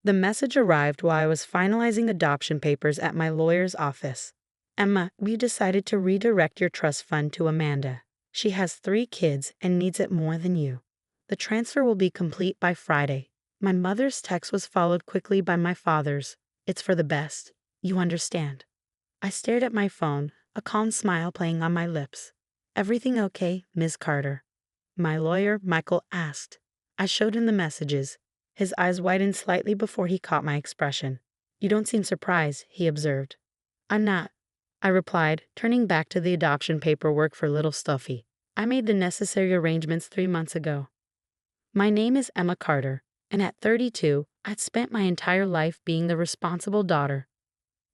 The message arrived while I was finalizing adoption papers at my lawyer's office. Emma, we decided to redirect your trust fund to Amanda. She has 3 kids and needs it more than you. The transfer will be complete by Friday. My mother's text was followed quickly by my father's. It's for the best. You understand. I stared at my phone, a calm smile playing on my lips. Everything okay, Ms. Carter? My lawyer, Michael, asked. I showed him the messages. His eyes widened slightly before he caught my expression. You don't seem surprised, he observed. I'm not, I replied, turning back to the adoption paperwork for little Stuffy. I made the necessary arrangements 3 months ago. My name is Emma Carter, and at 32, I'd spent my entire life being the responsible daughter.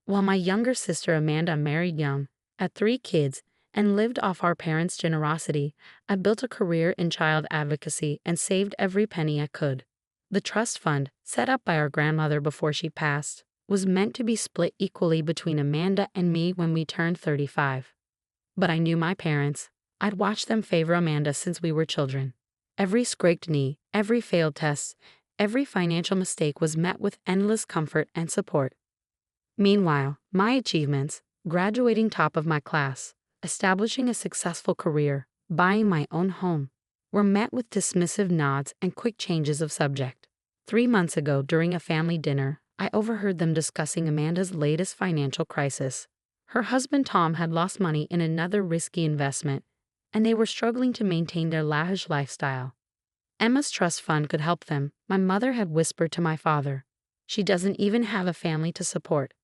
While my younger sister Amanda married young, had 3 kids, and lived off our parents' generosity, I built a career in child advocacy and saved every penny I could. The trust fund, set up by our grandmother before she passed, was meant to be split equally between Amanda and me when we turned 35. But I knew my parents. I'd watched them favor Amanda since we were children. Every scraped knee, every failed test, every financial mistake was met with endless comfort and support. Meanwhile, my achievements, graduating top of my class, establishing a successful career, buying my own home, were met with dismissive nods and quick changes of subject. 3 months ago, during a family dinner, I overheard them discussing Amanda's latest financial crisis. Her husband Tom had lost money in another risky investment, and they were struggling to maintain their lavish lifestyle. Emma's trust fund could help them, my mother had whispered to my father. She doesn't even have a family to support.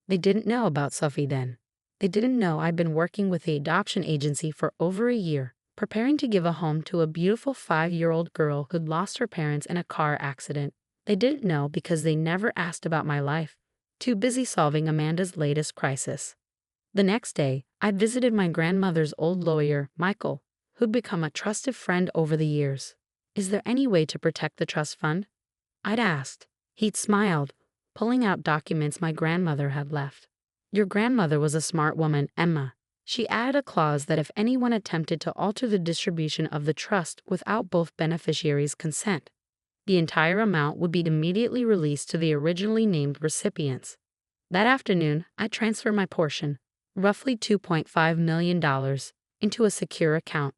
They didn't know about Sophie then. They didn't know I'd been working with the adoption agency for over a year, preparing to give a home to a beautiful 5-year-old girl who'd lost her parents in a car accident. They didn't know because they never asked about my life, too busy solving Amanda's latest crisis. The next day, I visited my grandmother's old lawyer, Michael, who'd become a trusted friend over the years. Is there any way to protect the trust fund? I'd asked. He'd smiled, pulling out documents my grandmother had left. Your grandmother was a smart woman, Emma. She added a clause that if anyone attempted to alter the distribution of the trust without both beneficiaries' consent, the entire amount would be immediately released to the originally named recipients. That afternoon, I transferred my portion, roughly $2.5 million, into a secure account.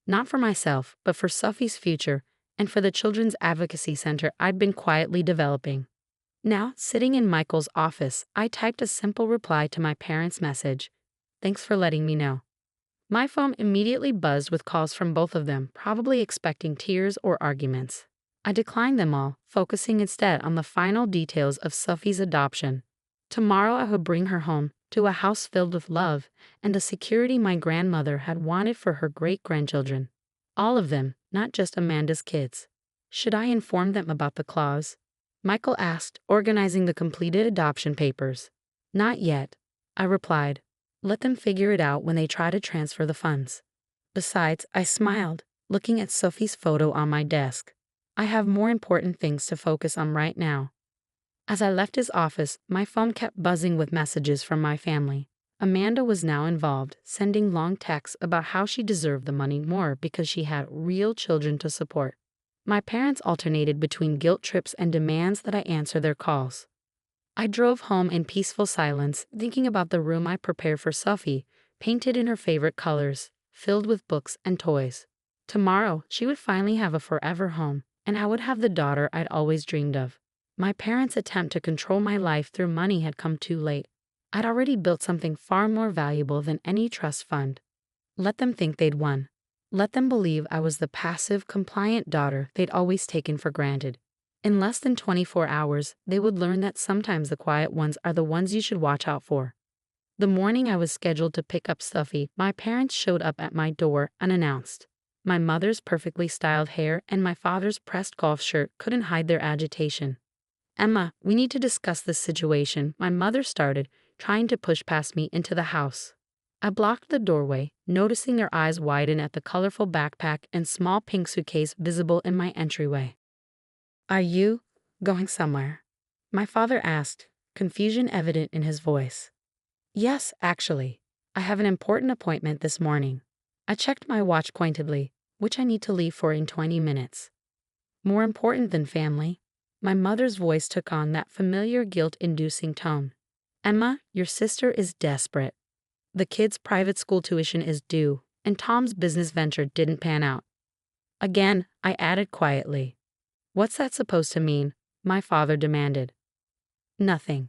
Not for myself, but for Sophie's future and for the Children's Advocacy Center I'd been quietly developing. Now, sitting in Michael's office, I typed a simple reply to my parents' message. Thanks for letting me know. My phone immediately buzzed with calls from both of them, probably expecting tears or arguments. I declined them all, focusing instead on the final details of Sophie's adoption. Tomorrow I would bring her home, to a house filled with love and the security my grandmother had wanted for her great-grandchildren. All of them, not just Amanda's kids. Should I inform them about the clause? Michael asked, organizing the completed adoption papers. Not yet, I replied. Let them figure it out when they try to transfer the funds. Besides, I smiled, looking at Sophie's photo on my desk. I have more important things to focus on right now. As I left his office, my phone kept buzzing with messages from my family. Amanda was now involved, sending long texts about how she deserved the money more because she had real children to support. My parents alternated between guilt trips and demands that I answer their calls. I drove home in peaceful silence, thinking about the room I prepared for Sophie, painted in her favorite colors, filled with books and toys. Tomorrow, she would finally have a forever home, and I would have the daughter I'd always dreamed of. My parents' attempt to control my life through money had come too late. I'd already built something far more valuable than any trust fund. Let them think they'd won. Let them believe I was the passive, compliant daughter they'd always taken for granted. In less than 24 hours, they would learn that sometimes the quiet ones are the ones you should watch out for. The morning I was scheduled to pick up Sophie, my parents showed up at my door unannounced. My mother's perfectly styled hair and my father's pressed golf shirt couldn't hide their agitation. Emma, we need to discuss this situation, my mother started, trying to push past me into the house. I blocked the doorway, noticing their eyes widen at the colorful backpack and small pink suitcase visible in my entryway. Are you going somewhere? My father asked, confusion evident in his voice. Yes, actually. I have an important appointment this morning. I checked my watch pointedly, which I need to leave for in 20 minutes. More important than family? My mother's voice took on that familiar guilt-inducing tone. Emma, your sister is desperate. The kid's private school tuition is due, and Tom's business venture didn't pan out. Again, I added quietly. What's that supposed to mean? My father demanded. Nothing.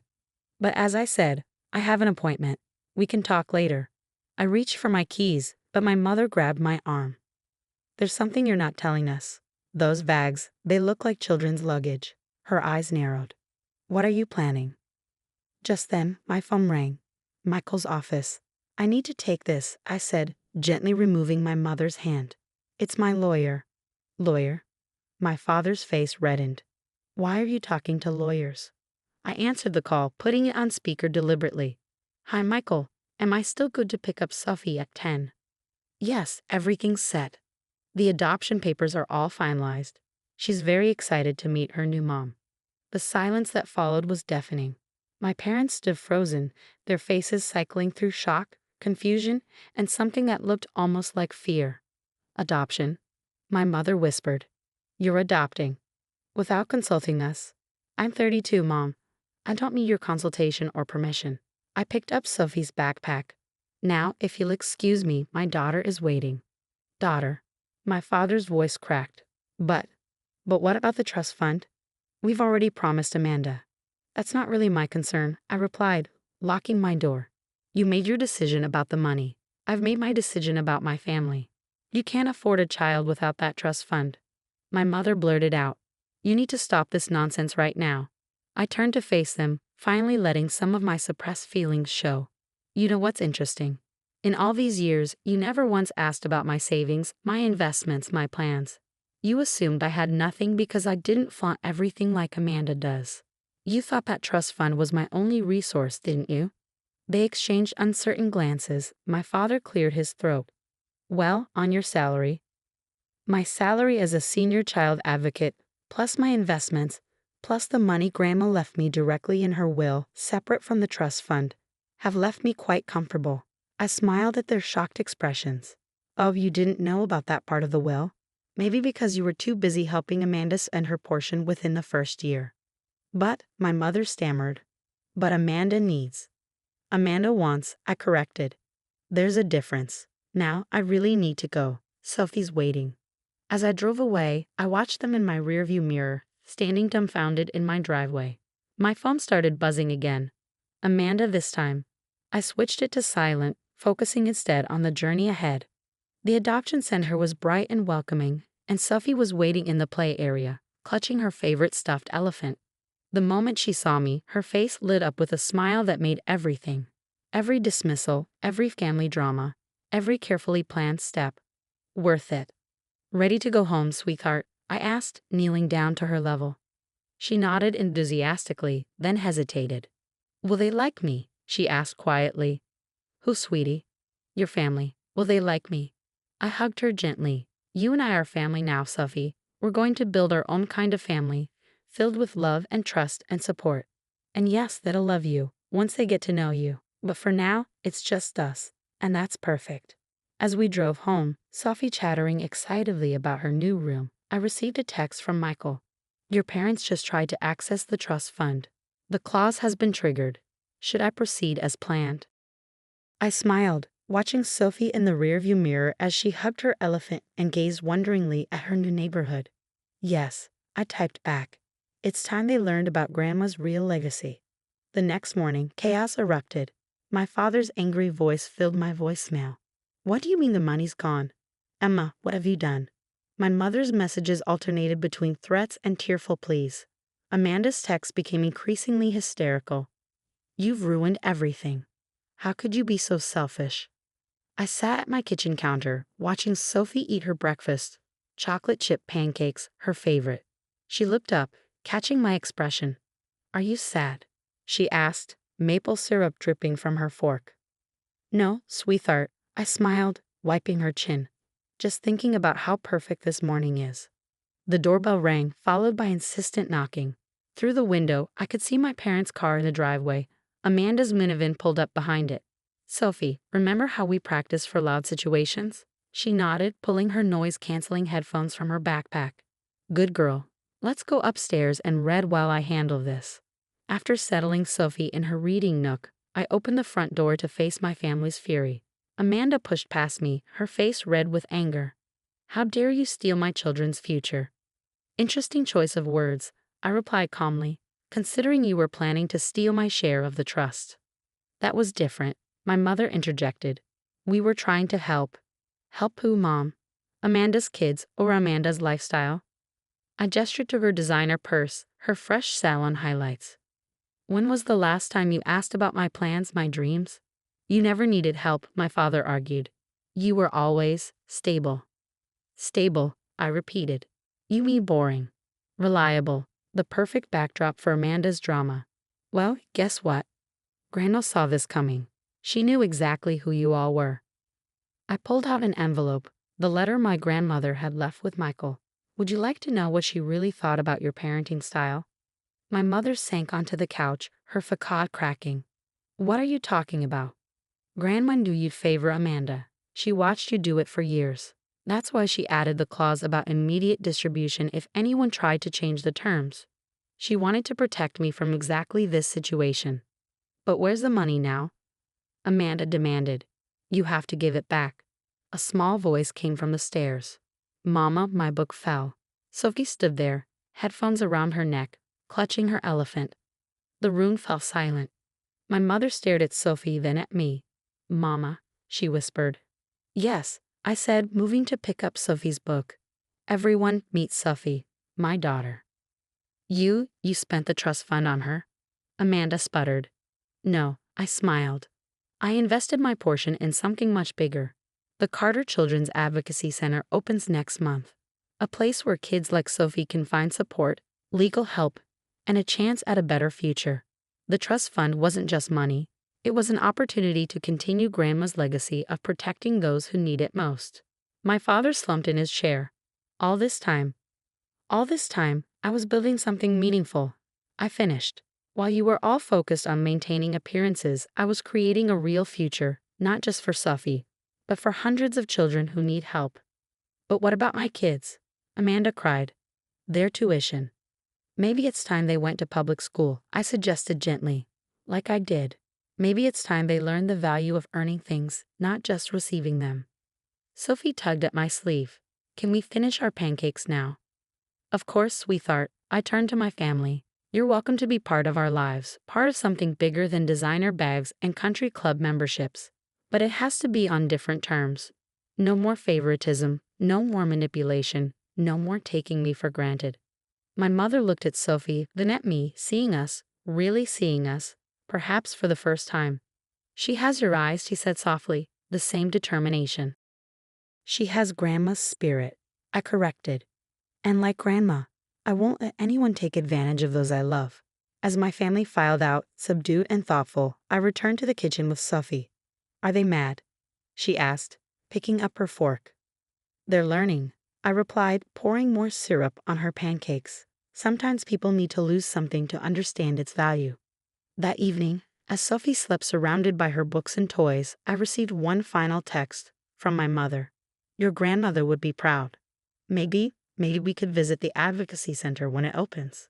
But as I said, I have an appointment. We can talk later. I reached for my keys, but my mother grabbed my arm. There's something you're not telling us. Those bags, they look like children's luggage. Her eyes narrowed. What are you planning? Just then, my phone rang. Michael's office. I need to take this, I said, gently removing my mother's hand. It's my lawyer. Lawyer? My father's face reddened. Why are you talking to lawyers? I answered the call, putting it on speaker deliberately. Hi, Michael. Am I still good to pick up Sophie at 10? Yes, everything's set. The adoption papers are all finalized. She's very excited to meet her new mom. The silence that followed was deafening. My parents stood frozen, their faces cycling through shock, confusion, and something that looked almost like fear. Adoption. My mother whispered. You're adopting. Without consulting us. I'm 32, Mom. I don't need your consultation or permission. I picked up Sophie's backpack. Now, if you'll excuse me, my daughter is waiting. Daughter. My father's voice cracked. But what about the trust fund? We've already promised Amanda. That's not really my concern, I replied, locking my door. You made your decision about the money. I've made my decision about my family. You can't afford a child without that trust fund. My mother blurted out. You need to stop this nonsense right now. I turned to face them, finally letting some of my suppressed feelings show. You know what's interesting? In all these years, you never once asked about my savings, my investments, my plans. You assumed I had nothing because I didn't flaunt everything like Amanda does. You thought that trust fund was my only resource, didn't you? They exchanged uncertain glances. My father cleared his throat. Well, on your salary. My salary as a senior child advocate, plus my investments, plus the money Grandma left me directly in her will, separate from the trust fund, have left me quite comfortable. I smiled at their shocked expressions. Oh, you didn't know about that part of the will? Maybe because you were too busy helping Amanda spend her portion within the first year. But, my mother stammered. But Amanda needs. Amanda wants, I corrected. There's a difference. Now, I really need to go. Sophie's waiting. As I drove away, I watched them in my rearview mirror, standing dumbfounded in my driveway. My phone started buzzing again. Amanda this time. I switched it to silent, focusing instead on the journey ahead. The adoption center was bright and welcoming, and Sophie was waiting in the play area, clutching her favorite stuffed elephant. The moment she saw me, her face lit up with a smile that made everything, every dismissal, every family drama, every carefully planned step, worth it. Ready to go home, sweetheart? I asked, kneeling down to her level. She nodded enthusiastically, then hesitated. Will they like me? She asked quietly. Who, sweetie? Your family. Will they like me? I hugged her gently. You and I are family now, Sophie. We're going to build our own kind of family, filled with love and trust and support. And yes, they'll love you, once they get to know you. But for now, it's just us. And that's perfect. As we drove home, Sophie chattering excitedly about her new room, I received a text from Michael. Your parents just tried to access the trust fund. The clause has been triggered. Should I proceed as planned? I smiled, watching Sophie in the rearview mirror as she hugged her elephant and gazed wonderingly at her new neighborhood. Yes, I typed back. It's time they learned about Grandma's real legacy. The next morning, chaos erupted. My father's angry voice filled my voicemail. What do you mean the money's gone? Emma, what have you done? My mother's messages alternated between threats and tearful pleas. Amanda's texts became increasingly hysterical. You've ruined everything. How could you be so selfish? I sat at my kitchen counter, watching Sophie eat her breakfast, chocolate chip pancakes, her favorite. She looked up, catching my expression. Are you sad? She asked, maple syrup dripping from her fork. No, sweetheart, I smiled, wiping her chin, just thinking about how perfect this morning is. The doorbell rang, followed by insistent knocking. Through the window, I could see my parents' car in the driveway. Amanda's minivan pulled up behind it. Sophie, remember how we practiced for loud situations? She nodded, pulling her noise-canceling headphones from her backpack. Good girl. Let's go upstairs and read while I handle this. After settling Sophie in her reading nook, I opened the front door to face my family's fury. Amanda pushed past me, her face red with anger. How dare you steal my children's future? Interesting choice of words, I replied calmly, considering you were planning to steal my share of the trust. That was different, my mother interjected. We were trying to help. Help who, Mom? Amanda's kids or Amanda's lifestyle? I gestured to her designer purse, her fresh salon highlights. When was the last time you asked about my plans, my dreams? You never needed help, my father argued. You were always stable. Stable, I repeated. You mean boring. Reliable, the perfect backdrop for Amanda's drama. Well, guess what? Grandma saw this coming. She knew exactly who you all were. I pulled out an envelope, the letter my grandmother had left with Michael. Would you like to know what she really thought about your parenting style? My mother sank onto the couch, her facade cracking. What are you talking about? Grandma knew you'd favor Amanda. She watched you do it for years. That's why she added the clause about immediate distribution if anyone tried to change the terms. She wanted to protect me from exactly this situation. But where's the money now? Amanda demanded. You have to give it back. A small voice came from the stairs. Mama, my book fell. Sophie stood there, headphones around her neck, clutching her elephant. The room fell silent. My mother stared at Sophie, then at me. Mama, she whispered. Yes, I said, moving to pick up Sophie's book. Everyone meet Sophie, my daughter. You spent the trust fund on her? Amanda sputtered. No, I smiled. I invested my portion in something much bigger. The Carter Children's Advocacy Center opens next month. A place where kids like Sophie can find support, legal help, and a chance at a better future. The trust fund wasn't just money. It was an opportunity to continue Grandma's legacy of protecting those who need it most. My father slumped in his chair. All this time, I was building something meaningful. I finished. While you were all focused on maintaining appearances, I was creating a real future, not just for Sophie, but for hundreds of children who need help. But what about my kids? Amanda cried. Their tuition. Maybe it's time they went to public school, I suggested gently. Like I did. Maybe it's time they learned the value of earning things, not just receiving them. Sophie tugged at my sleeve. Can we finish our pancakes now? Of course, sweetheart. I turned to my family. You're welcome to be part of our lives, part of something bigger than designer bags and country club memberships. But it has to be on different terms. No more favoritism, no more manipulation, no more taking me for granted. My mother looked at Sophie, then at me, seeing us, really seeing us, perhaps for the first time. She has your eyes, she said softly, the same determination. She has Grandma's spirit, I corrected. And like Grandma, I won't let anyone take advantage of those I love. As my family filed out, subdued and thoughtful, I returned to the kitchen with Sophie. Are they mad? She asked, picking up her fork. They're learning, I replied, pouring more syrup on her pancakes. Sometimes people need to lose something to understand its value. That evening, as Sophie slept surrounded by her books and toys, I received one final text from my mother. Your grandmother would be proud. Maybe we could visit the Advocacy Center when it opens.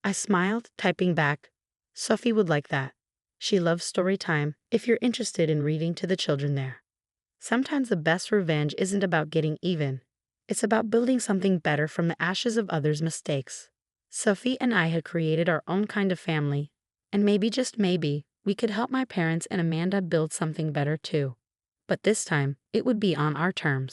I smiled, typing back, Sophie would like that. She loves story time if you're interested in reading to the children there. Sometimes the best revenge isn't about getting even. It's about building something better from the ashes of others' mistakes. Sophie and I had created our own kind of family, and maybe, just maybe, we could help my parents and Amanda build something better too. But this time, it would be on our terms.